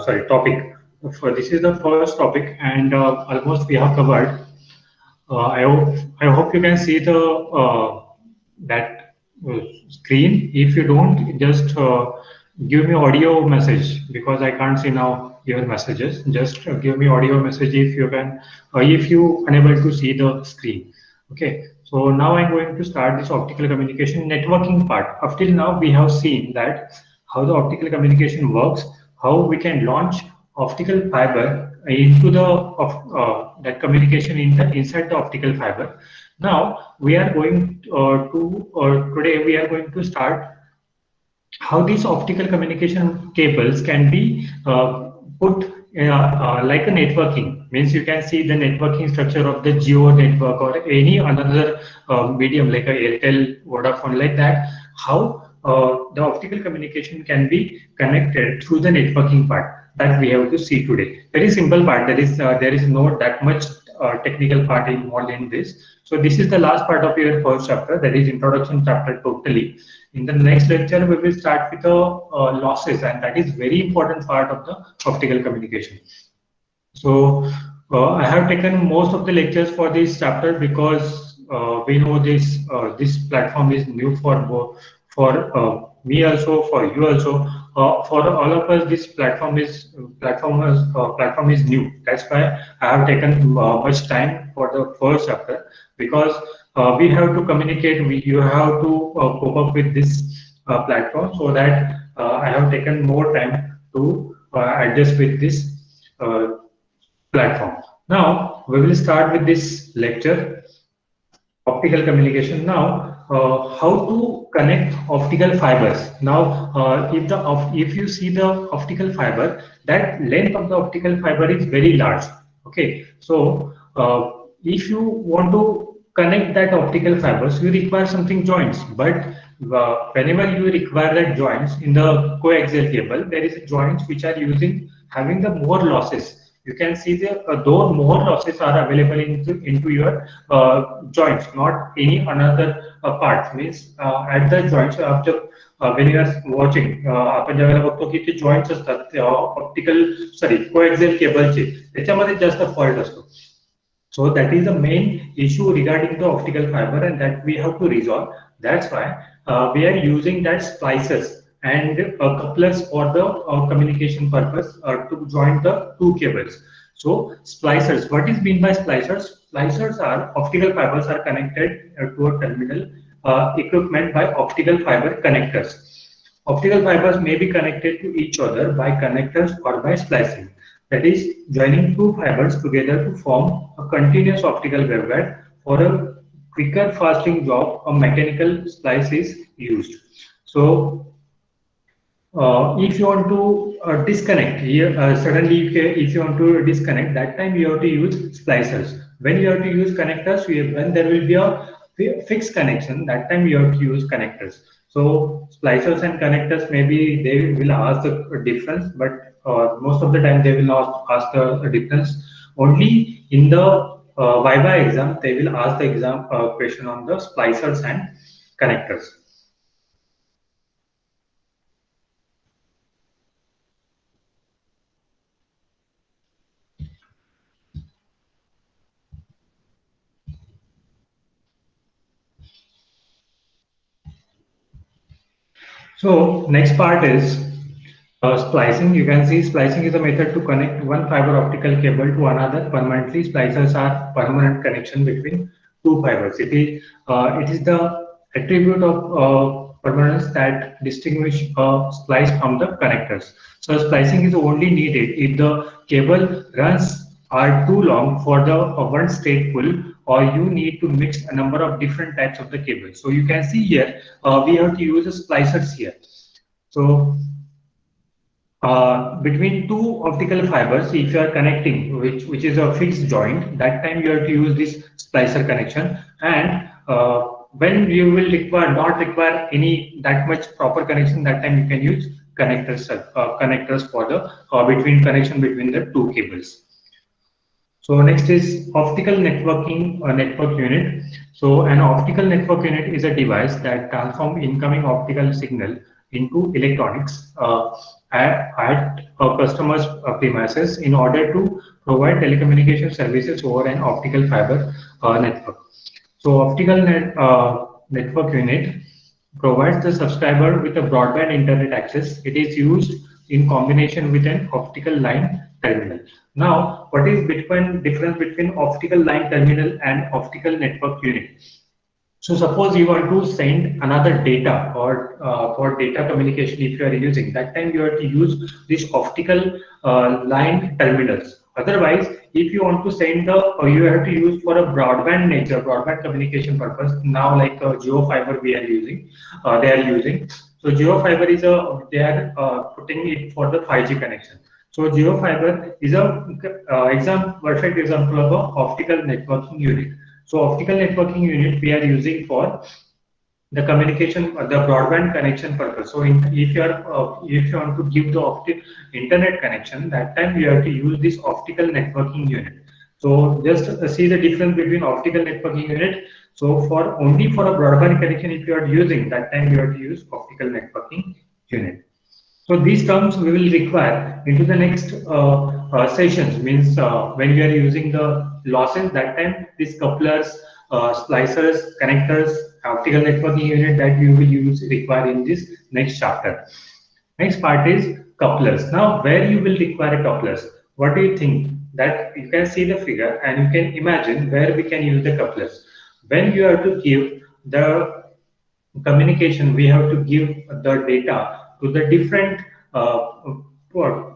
sorry, topic. This is the first topic, and almost we have covered. I hope you can see the that screen. If you don't, just give me audio message because I can't see now your messages. Just give me audio message if you can, if you unable to see the screen. Okay. So now I'm going to start this optical communication networking part. Up till now, we have seen that how the optical communication works, how we can launch optical fiber into the of that communication in the inside the optical fiber. Now we are going to today we are going to start how these optical communication cables can be put like a networking. Means you can see the networking structure of the Geo network or any another medium like a Airtel, Vodafone, like that. How the optical communication can be connected through the networking part that we have to see today. Very simple part. There is no that much technical part involved in this. So this is the last part of your first chapter. That is introduction chapter totally. In the next lecture, we will start with the losses, and that is very important part of the optical communication. So I have taken most of the lectures for this chapter because we know this platform is new for me also, for you also, for all of us. This platform is new. That's why I have taken much time for the first chapter because we have to communicate. You have to cope up with this platform, so that I have taken more time to adjust with this platform. Now we will start with this lecture, optical communication. Now how to connect optical fibers. Now if you see the optical fiber, that length of the optical fiber is very large. Okay, so if you want to connect that optical fibers, you require something joints. But whenever you require that joints in the coaxial cable, there is joints which are having the more losses. You can see the though more losses are available into your joints, not any another part. Means at the joints after when you are watching, आपण ज्यावेळेला बघतो की ते joints असतात optical sorry coaxial cable चे त्याच्यामध्ये जास्त fault असतो. So that is the main issue regarding the optical fiber, and that we have to resolve. That's why we are using that splicers and couplers for the communication purpose to join the two cables. So splicers, what is meant by splicers? Splicers are optical fibers are connected to a terminal equipment by optical fiber connectors. Optical fibers may be connected to each other by connectors or by splicing. That is, joining two fibers together to form a continuous optical waveguide. For a quicker fasting job, a mechanical splice is used. So if you want to disconnect here, suddenly if you want to disconnect, that time you have to use splicers. When you have to use connectors, when there will be a fixed connection, that time you have to use connectors. So splicers and connectors, maybe they will ask the difference, but most of the time they will not ask the difference. Only in the Viva exam, they will ask the exam question on the splicers and connectors. So next part is splicing. You can see splicing is a method to connect one fiber optical cable to another permanently. Splicers are permanent connection between two fibers. It is the attribute of permanence that distinguish a splice from the connectors. So splicing is only needed if the cable runs are too long for the one straight pull, or you need to mix a number of different types of the cables. So you can see here we have to use the splicers here. So between two optical fibers, if you are connecting, which is a fixed joint, that time you have to use this splicer connection. And when you will not require any that much proper connection, that time you can use connectors for the between connection between the two cables. So next is optical networking network unit. So an optical network unit is a device that transforms incoming optical signal into electronics at a customer's premises in order to provide telecommunication services over an optical fiber network. So network unit provides the subscriber with a broadband internet access. It is used in combination with an optical line terminal. Now, what is difference between optical line terminal and optical network unit? So suppose you want to send another data or for data communication, if you are using that time you have to use this optical line terminals. Otherwise, if you want to send the or you have to use for a broadband communication purpose. Now, like Geo Fiber, we are using, they are using. So Geo Fiber is a they are putting it for the 5G connection. So Geo Fiber is a perfect example of a optical networking unit. So optical networking unit we are using for the communication, the broadband connection purpose. So if you want to give the optic internet connection, that time you have to use this optical networking unit. So just see the difference between optical networking unit. So for only for a broadband connection, if you are using that time you have to use optical networking unit. So these terms we will require into the next sessions. Means when we are using the losses, that time these couplers, splicers, connectors, optical networking unit that we will use require in this next chapter. Next part is couplers. Now, where you will require couplers? What do you think? That you can see the figure and you can imagine where we can use the couplers. When you have to give the communication, we have to give the data to the different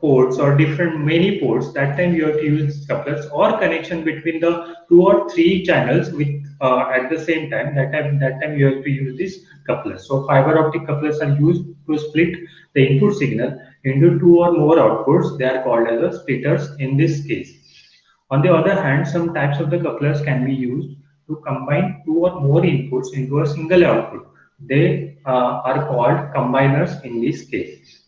ports or different many ports. That time you have to use couplers or connection between the 2 or 3 channels with at the same time. That time you have to use this couplers. So fiber optic couplers are used to split the input signal into 2 or more outputs. They are called as the splitters in this case. On the other hand, some types of the couplers can be used to combine 2 or more inputs into a single output. They are called combiners in this case.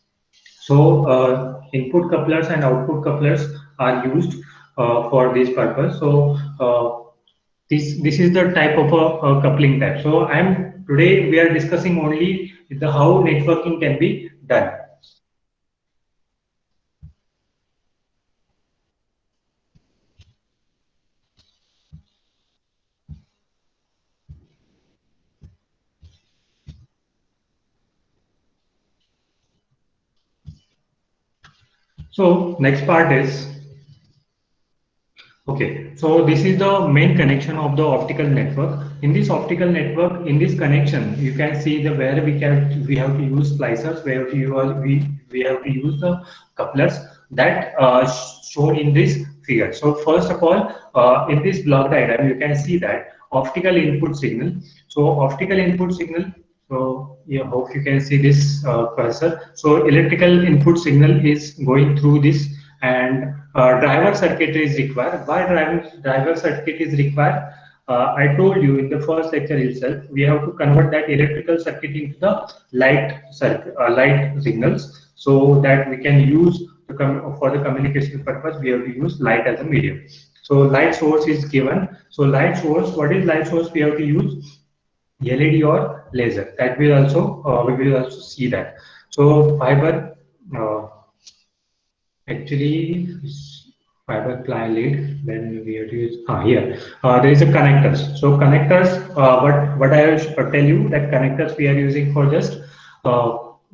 So input couplers and output couplers are used for this purpose. So this is the type of a coupling type. So I'm today we are discussing only the how networking can be done. So next part is okay, so this is the main connection of the optical network. In this optical network, in this connection, you can see the where we have to use splicers, where we have to use the couplers that shown in this figure. So first of all, in this block diagram, you can see that optical input signal. So optical input signal. So yeah, hope you can see this cursor. So electrical input signal is going through this and driver circuit is required. Why driver circuit is required? I told you in the first lecture itself, we have to convert that electrical circuit into the light signals, so that we can use for the communication purpose. We have to use light as a medium. So light source is given. So light source, what is light source? We have to use LED or laser. That will also we will also see that. So fiber. Actually, fiber ply lead, then we have to use here. There is a connectors. So connectors, what I will tell you that connectors we are using for just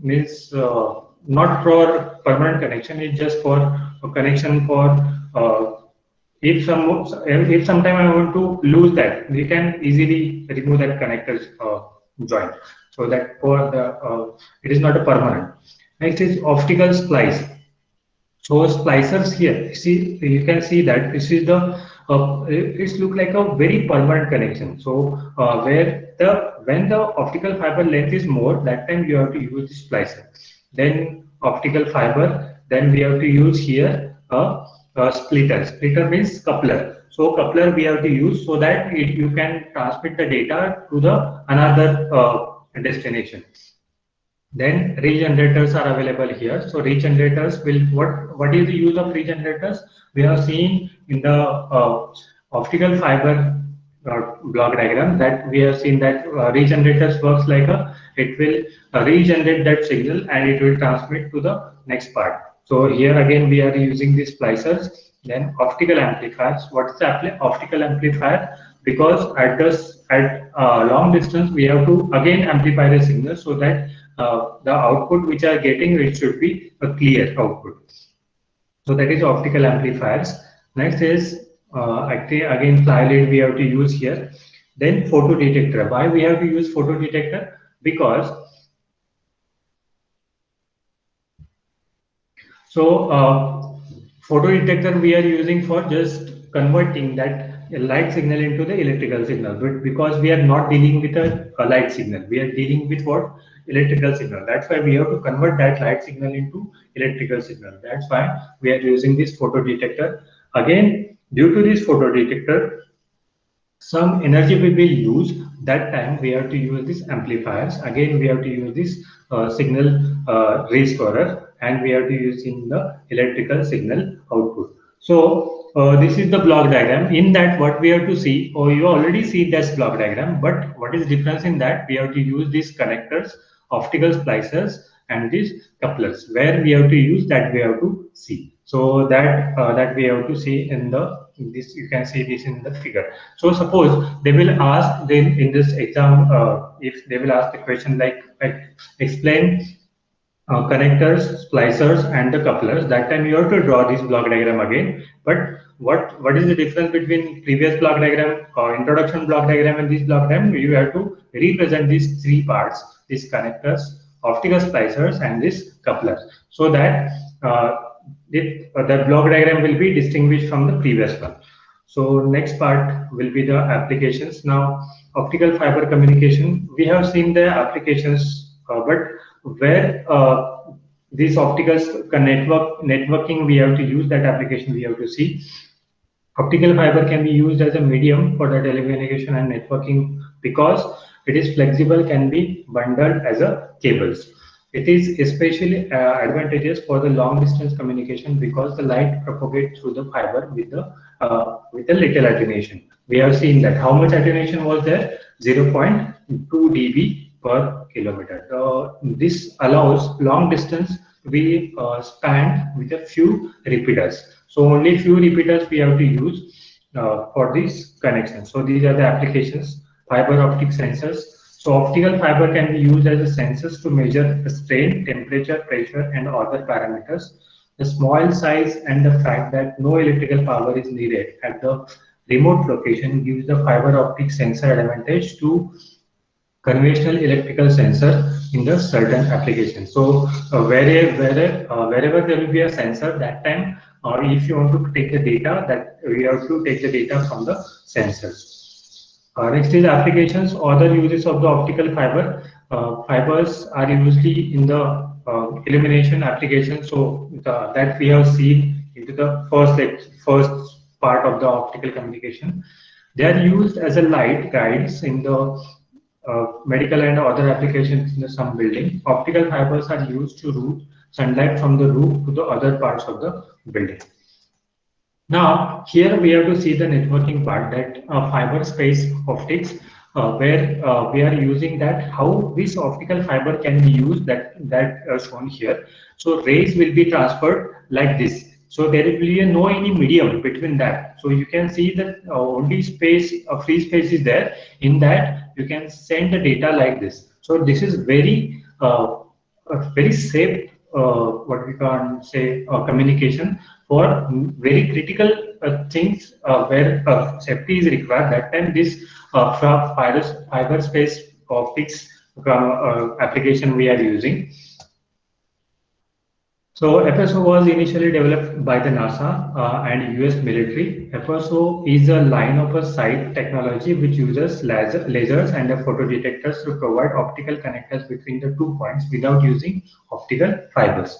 means not for permanent connection. It's just for a connection for if sometime I want to lose that, we can easily remove that connectors joint. So that for the it is not a permanent. Next is optical splice. So splicers here, see, you can see that this is the it's look like a very permanent connection. So where the when the optical fiber length is more, that time you have to use the splicer. Then optical fiber, then we have to use here a splitter. Splitter means coupler. So coupler we have to use so that you can transmit the data to the another destination. Then regenerators are available here. So regenerators will what is the use of regenerators? We have seen in the optical fiber block diagram, that we have seen that regenerators works like it will regenerate that signal and it will transmit to the next part. So here again we are using these splicers. Then optical amplifiers. What is the optical amplifier? Because at long distance we have to again amplify the signal so that the output which are getting, it should be a clear output. So that is optical amplifiers. Next is again fly lead we have to use here. Then photo detector. Why we have to use photo detector? Because photo detector we are using for just converting that light signal into the electrical signal. But because we are not dealing with a light signal, we are dealing with what? Electrical signal. That's why we have to convert that light signal into electrical signal. That's why we are using this photo detector. Again, due to this photo detector, some energy will be used. That time we have to use these amplifiers. Again we have to use this signal restorer, and we have to use in the electrical signal output. So this is the block diagram. In that, what we have to see, or you already see this block diagram, but what is difference in that? We have to use these connectors, optical splicers, and these couplers. Where we have to use that, we have to see. So that we have to see in this. You can see this in the figure. So suppose they will ask then in this exam, if they will ask the question like explain connectors, splicers, and the couplers. That time you have to draw this block diagram again. But what is the difference between previous block diagram or introduction block diagram and this block diagram? You have to represent these three parts: these connectors, optical splicers, and this couplers, so that the block diagram will be distinguished from the previous one. So next part will be the applications. Now, optical fiber communication. We have seen the applications, but where these optical networking we have to use, that application we have to see. Optical fiber can be used as a medium for the telecommunication and networking because it is flexible, can be bundled as a cables. It is especially advantageous for the long distance communication because the light propagates through the fiber with a little attenuation. We have seen that how much attenuation was there? 0.2 dB per kilometer. This allows long distance to be spanned with a few repeaters. So only few repeaters we have to use for this connection. So these are the applications. Fiber optic sensors. So optical fiber can be used as a sensors to measure the strain, temperature, pressure, and other parameters. The small size and the fact that no electrical power is needed at the remote location gives the fiber optic sensor advantage to conventional electrical sensor in the certain application. So wherever there will be a sensor, that time, or if you want to take the data, that we have to take the data from the sensors. Next is applications. Other uses of the optical fiber. Fibers are usually in the illumination application. So that we have seen into the first part of the optical communication. They are used as a light guides in the medical and other applications in some building. Optical fibers are used to route sunlight from the roof to the other parts of the building. Now, here we have to see the networking part, that fiber space optics, where we are using that, how this optical fiber can be used, that shown here. So rays will be transferred like this. So there will be no any medium between that. So you can see that only space, free space is there. In that, you can send the data like this. So this is very safe, what we can say, communication for very critical things where safety is required. That time this fiber space optics application we are using. So FSO was initially developed by the NASA and US military. FSO is a line of sight technology which uses lasers and photodetectors to provide optical connectors between the 2 points without using optical fibers.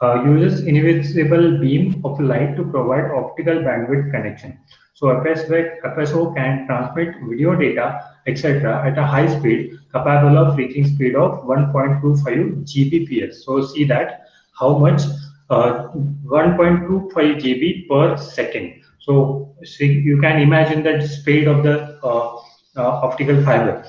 Uses invisible beam of light to provide optical bandwidth connection. So FSO can transmit video data, etc. at a high speed capable of reaching speed of 1.25 Gbps. So see that how much 1.25 GB per second. So see, you can imagine that speed of the optical fiber.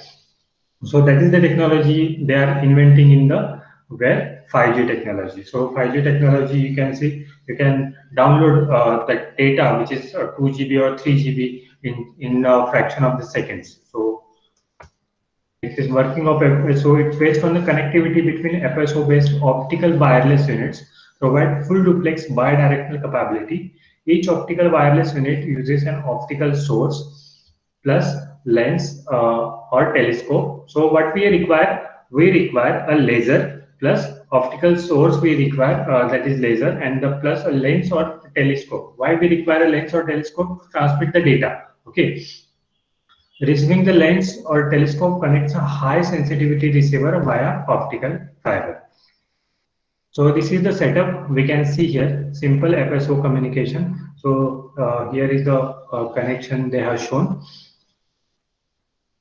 So that is the technology they are inventing in the where 5G technology. So 5G technology, you can see, you can download the data which is 2 GB or 3 GB in a fraction of the seconds. So it is working of so it's based on the connectivity between FSO based optical wireless units provide full duplex bidirectional capability. Each optical wireless unit uses an optical source plus lens or telescope. So what we require a laser plus optical source we require that is laser and the plus a lens or telescope. Why we require a lens or telescope? To transmit the data. Okay, receiving the lens or telescope connects a high sensitivity receiver via optical fiber. So this is the setup we can see here, simple FSO communication. So here is the connection they have shown.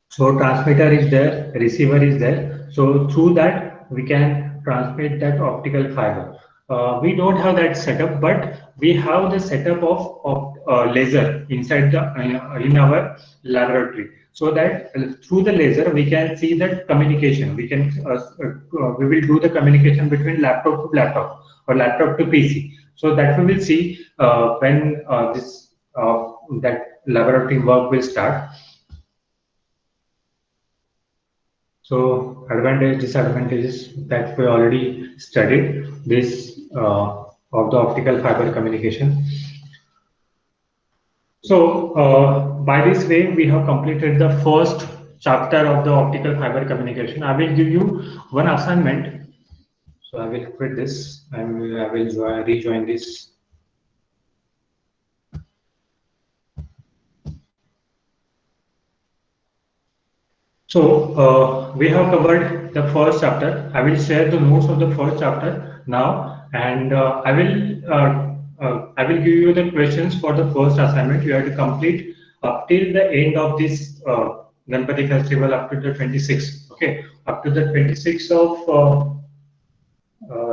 So transmitter is there, receiver is there. So through that we can transmit that optical fiber. We don't have that setup, but we have the setup of laser inside the in our laboratory. So that through the laser we can see that communication. We will do the communication between laptop to laptop or laptop to PC. So that we will see when this that laboratory work will start. So advantage, disadvantages that we already studied this of the optical fiber communication. So by this way, we have completed the first chapter of the optical fiber communication. I will give you one assignment. So I will quit this and I will rejoin this. So we have covered the first chapter. I will share the notes of the first chapter now, and I will give you the questions for the first assignment. You have to complete up till the end of this Ganpati festival up to the 26th. Okay, up to the 26th of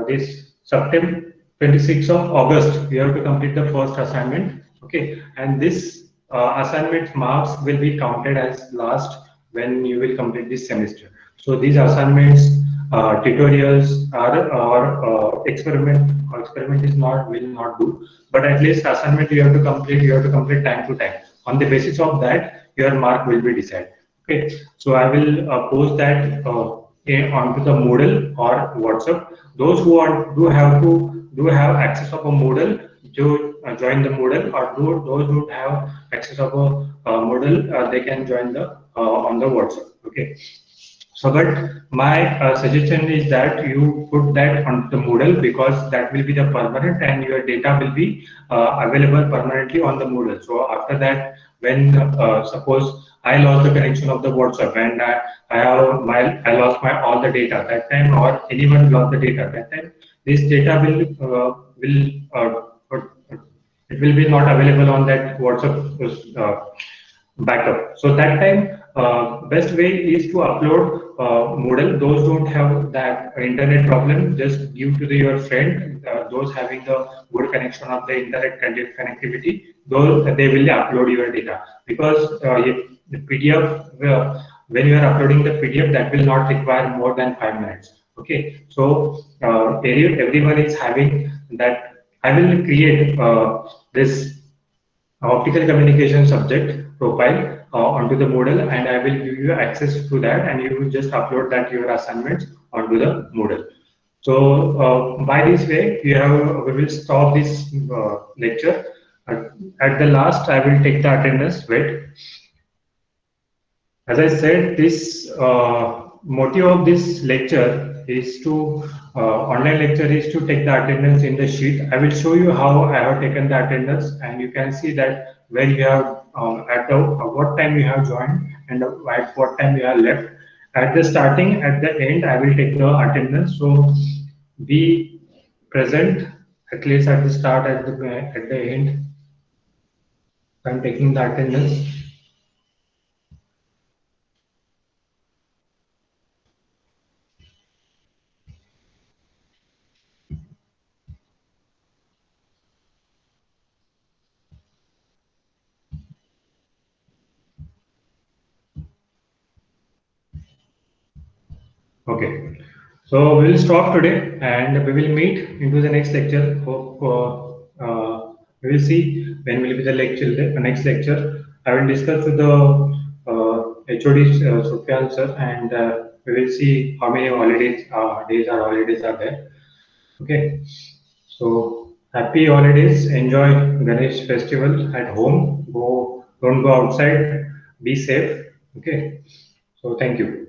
this September, 26th of August. You have to complete the first assignment. Okay, and this assignment marks will be counted as last when you will complete this semester. So these assignments, tutorials, or experiment is not will not do, but at least assignment you have to complete. You have to complete time to time. On the basis of that, your mark will be decided. Okay, so I will post that onto the Moodle or WhatsApp. Those who are do have access of a Moodle to join the Moodle, or those who have access of a Moodle, they can join the on the WhatsApp. Okay. So, but my suggestion is that you put that on the Moodle because that will be the permanent and your data will be available permanently on the Moodle. So after that, when suppose I lost the connection of the WhatsApp and I lost my all the data that time, or anyone lost the data that time, this data it will be not available on that WhatsApp backup. So that time, best way is to upload Moodle. Those don't have that internet problem, just give to your friend. Those having the good connection of the internet connectivity, those they will upload your data because if the PDF when you are uploading the PDF, that will not require more than 5 minutes. Okay, so everyone is having that. I will create this optical communication subject profile onto the Moodle, and I will give you access to that, and you will just upload that your assignments onto the Moodle. So by this way, we will stop this lecture. At the last, I will take the attendance. Wait, as I said, this motive of this lecture is to online lecture is to take the attendance in the sheet. I will show you how I have taken the attendance, and you can see that where you have at the what time you have joined and at what time you have left. At the starting, at the end, I will take the attendance. So be present at least at the start, at the end. I'm taking the attendance. Okay. So we will stop today and we will meet into the next lecture. Hope we will see when will be the lecture. The next lecture, I will discuss with the HOD Sufyan sir, and we will see how many holidays holidays are there. Okay. So happy holidays. Enjoy Ganesh festival at home. Don't go outside. Be safe. Okay. So thank you.